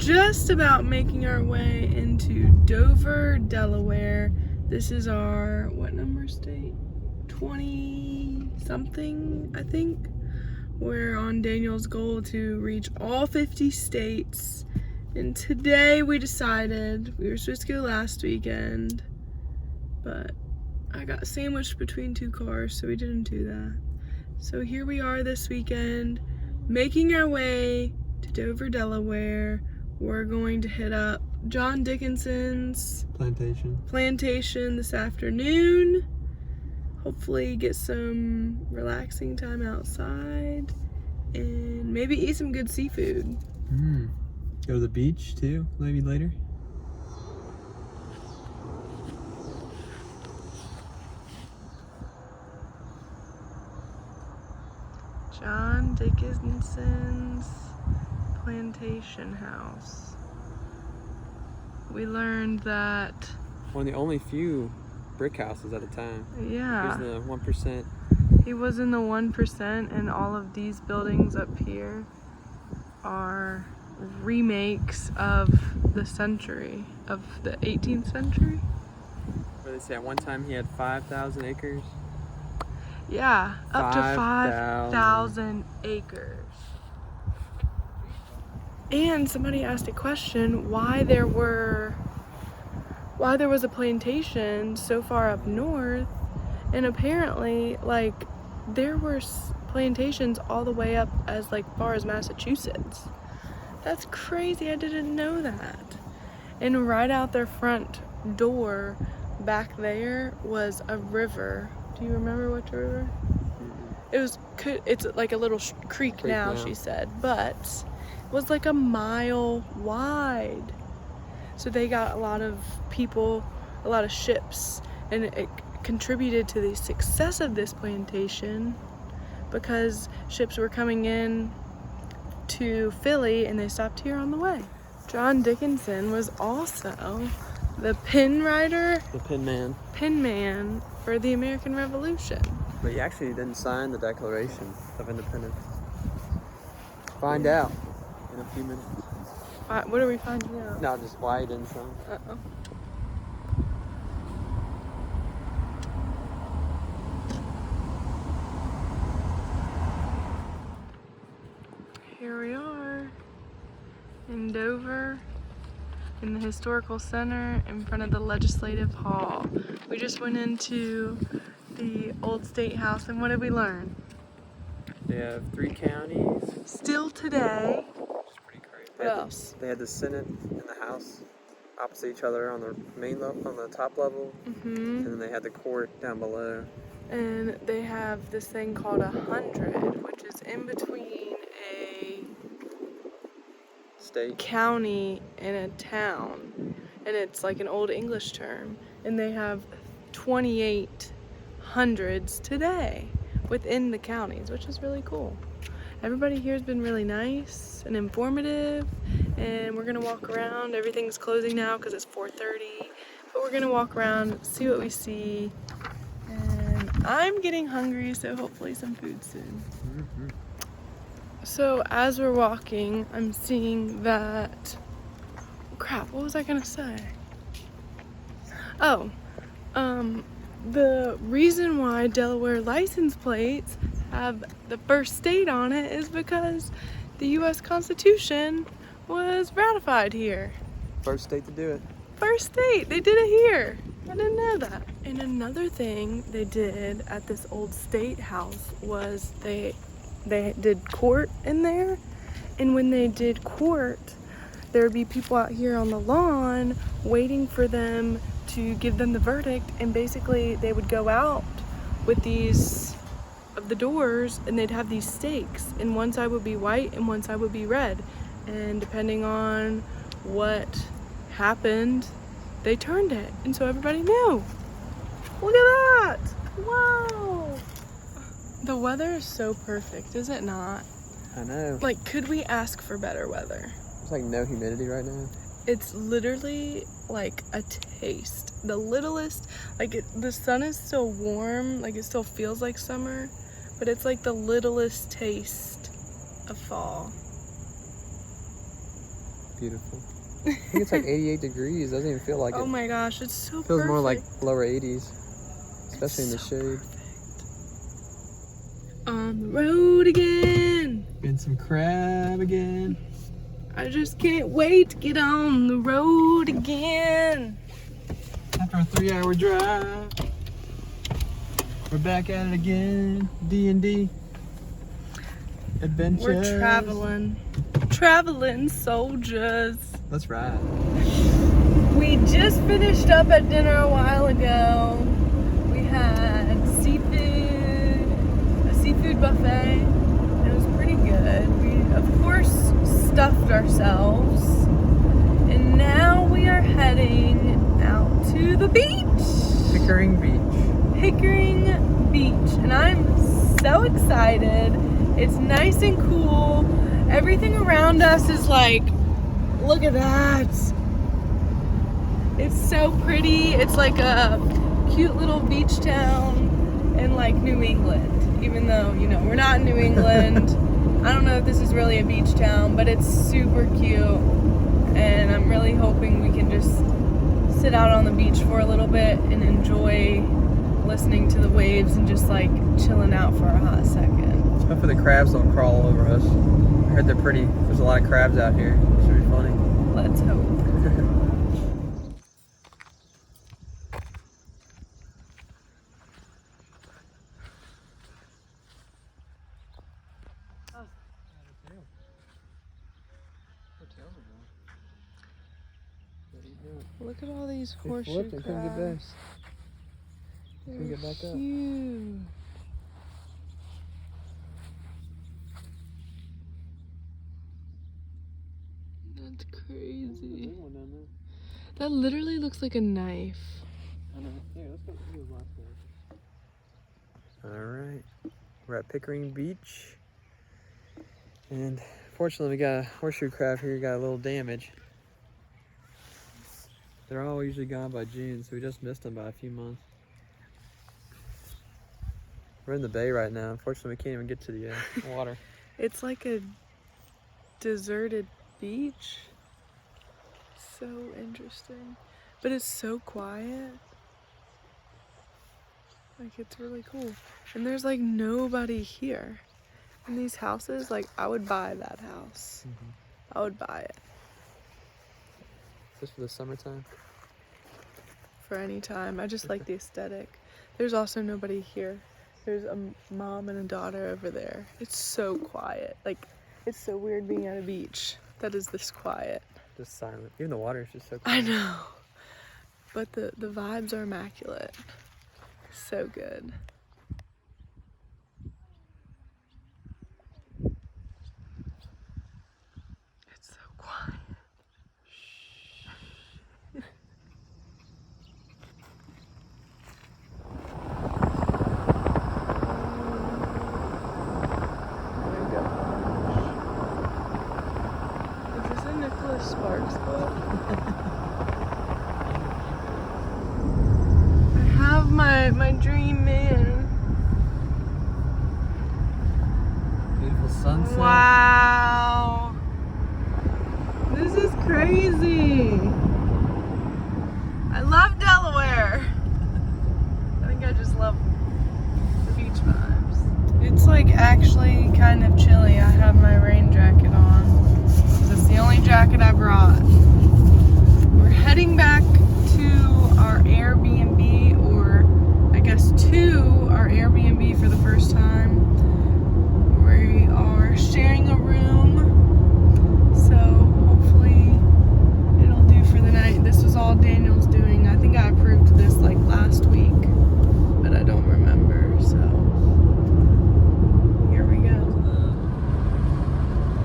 just about making our way into Dover, Delaware. This is our, what number state? 20 something, I think. We're on Daniel's goal to reach all 50 states. And today we decided, we were supposed to go last weekend, but I got sandwiched between two cars, so we didn't do that. So here we are this weekend, making our way to Dover, Delaware. We're going to hit up John Dickinson's plantation this afternoon. Hopefully get some relaxing time outside and maybe eat some good seafood. Go to the beach too, maybe later. John Dickinson's plantation house. We learned that One of the only few brick houses at the time. yeah, He was in the 1%. he was in the 1%, and all of these buildings up here are remakes of the century, of the 18th century. What did they say? At one time he had 5,000 acres. Yeah, up to 5,000 5,000 acres. And somebody asked a question why there was a plantation so far up north, and apparently like there were plantations all the way up as like far as Massachusetts. That's crazy. I didn't know that. And right out their front door back there was a river. Do you remember which river? It's like a little creek now, she said, but it was like a mile wide. So they got a lot of people, a lot of ships, and it contributed to the success of this plantation because ships were coming in to Philly and they stopped here on the way. John Dickinson was also the pin man for the American Revolution. But he actually didn't sign the Declaration of Independence. Find out in a few minutes. What are we finding out? No, just why he didn't sign. Uh-oh. Here we are in Dover, in the Historical Center, in front of the Legislative Hall. We just went into the old State House, and what did we learn? They have 3 counties. Still today. Which is pretty crazy. What else? They had the Senate and the House opposite each other on the main level, on the top level, and then they had the court down below. And they have this thing called 100, which is in between a State. county and a town, and it's like an old English term, and they have 28 hundreds today within the counties, which is really cool. Everybody here has been really nice and informative, and we're gonna walk around. Everything's closing now because it's 4:30, but we're gonna walk around, see what we see, and I'm getting hungry, so hopefully some food soon. So as we're walking, I'm seeing that, crap, what was I gonna say? Oh, the reason why Delaware license plates have the first state on it is because the U.S. Constitution was ratified here. First state to do it. First state, they did it here. I didn't know that. And another thing they did at this old state house was they did court in there, and when they did court, there would be people out here on the lawn waiting for them to give them the verdict, and basically they would go out with these of the doors, and they'd have these stakes, and one side would be white and one side would be red, and depending on what happened, they turned it, and so everybody knew. Look at that! Wow! The weather is so perfect, is it not? I know. Like, could we ask for better weather? There's like no humidity right now. It's literally like a taste. The littlest, like the sun is still warm, like it still feels like summer, but it's like the littlest taste of fall. beautiful. I think it's like 88 degrees. Doesn't even feel like it. Oh my gosh, it's so Feels perfect. more like lower 80s, especially in the shade. Perfect. On the road again. Getting some crab again. I just can't wait to get on the road again. After a 3-hour drive, we're back at it again. D&D adventures. We're traveling soldiers. Let's ride. We just finished up at dinner a while ago. We had a seafood buffet. It was pretty good. We, of course, stuffed ourselves. And now we are heading out to the beach. Pickering Beach. And I'm so excited. It's nice and cool. Everything around us is like, look at that. It's so pretty. It's like a cute little beach town in like New England. Even though, you know, we're not in New England. I don't know if this is really a beach town, but it's super cute. And I'm really hoping we can just sit out on the beach for a little bit and enjoy listening to the waves and just like chilling out for a hot second. Hopefully the crabs don't crawl all over us. I heard they're pretty. There's a lot of crabs out here. It should be funny. Let's hope. Look at all these horseshoe crabs. Couldn't get back. Couldn't get back up. Huge. That's crazy. That literally looks like a knife. I know. Here, let's go do the last one. Alright. We're at Pickering Beach. And fortunately we got a horseshoe crab here, got a little damage. They're all usually gone by June, so we just missed them by a few months. We're in the bay right now. Unfortunately, we can't even get to the water. It's like a deserted beach. So interesting. But it's so quiet. Like, it's really cool. And there's like nobody here. In these houses, like, I would buy that house. I would buy it. Just for the summertime? For any time. I just like the aesthetic. There's also nobody here. There's a mom and a daughter over there. It's so quiet. Like, it's so weird being at a beach that is this quiet. Just silent. Even the water is just so quiet. I know. But the vibes are immaculate. So good. It's so quiet. Sparks book. I have my dream man. Beautiful sunset. Wow. This is crazy. I love Delaware. I think I just love the beach vibes. It's like actually kind of chilly. I have my rain jacket on. It's the only jacket I brought. We're heading back to our Airbnb, or I guess to our Airbnb for the first time. We are sharing a room, so hopefully it'll do for the night. This was all Daniel's doing. I think I approved this like last week, but I don't remember, so here we go.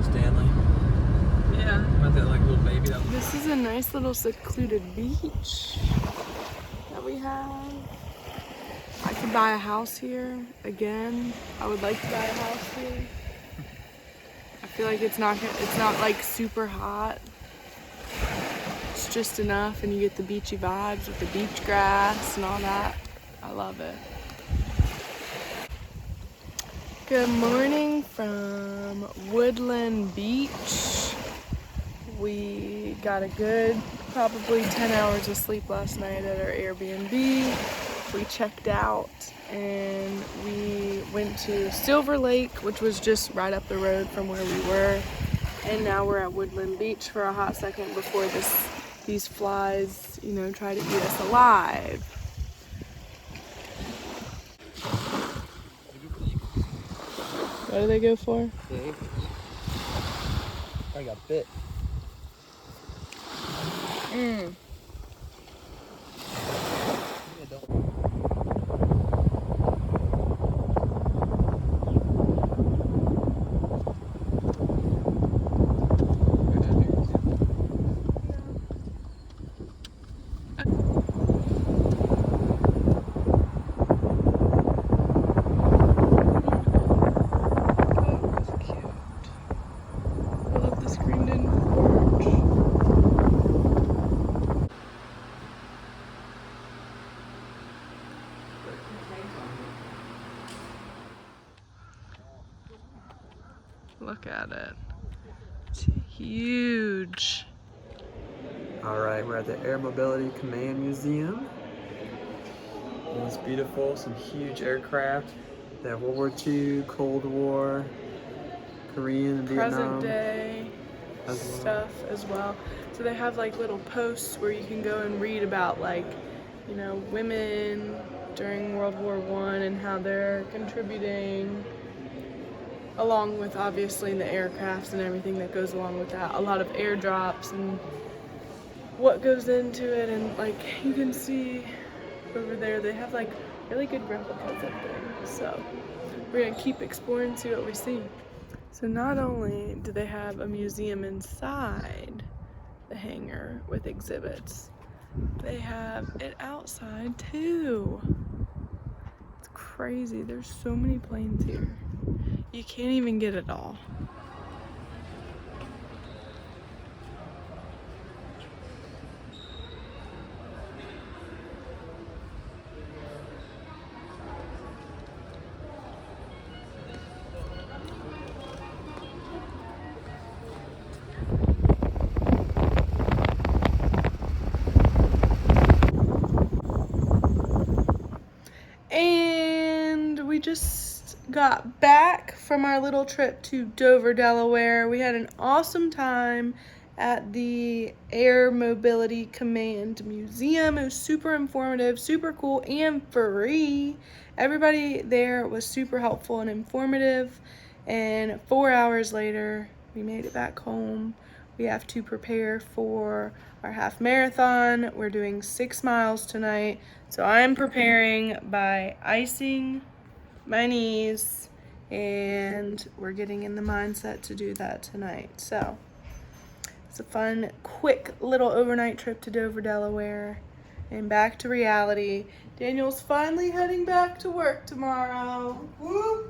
Stanley. Yeah. Like little baby. This is a nice little secluded beach that we have. I could buy a house here again. I would like to buy a house here. I feel like it's not like super hot. It's just enough, and you get the beachy vibes with the beach grass and all that. I love it. Good morning from Woodland Beach. We got a good probably 10 hours of sleep last night at our Airbnb. We checked out and we went to Silver Lake, which was just right up the road from where we were. And now we're at Woodland Beach for a hot second before these flies, you know, try to eat us alive. What do they go for? I got bit. Mm. Look at it. It's huge. All right, we're at the Air Mobility Command Museum. It's beautiful, some huge aircraft. They have World War II, Cold War, Korean and Vietnam. Present day stuff as well. So they have like little posts where you can go and read about, like, you know, women during World War I and how they're contributing, along with obviously the aircrafts and everything that goes along with that. A lot of airdrops and what goes into it, and like you can see over there they have like really good replicas up there. So we're gonna keep exploring, see what we see. So not only do they have a museum inside the hangar with exhibits, they have it outside too. It's crazy. There's so many planes here. You can't even get it all. And we just got back from our little trip to Dover, Delaware. We had an awesome time at the Air Mobility Command Museum. It was super informative, super cool, and free. Everybody there was super helpful and informative. And 4 hours later, we made it back home. We have to prepare for our half marathon. We're doing 6 miles tonight. So I'm preparing by icing my knees, and we're getting in the mindset to do that tonight. So it's a fun, quick little overnight trip to Dover, Delaware, and back to reality. Daniel's finally heading back to work tomorrow. Woo!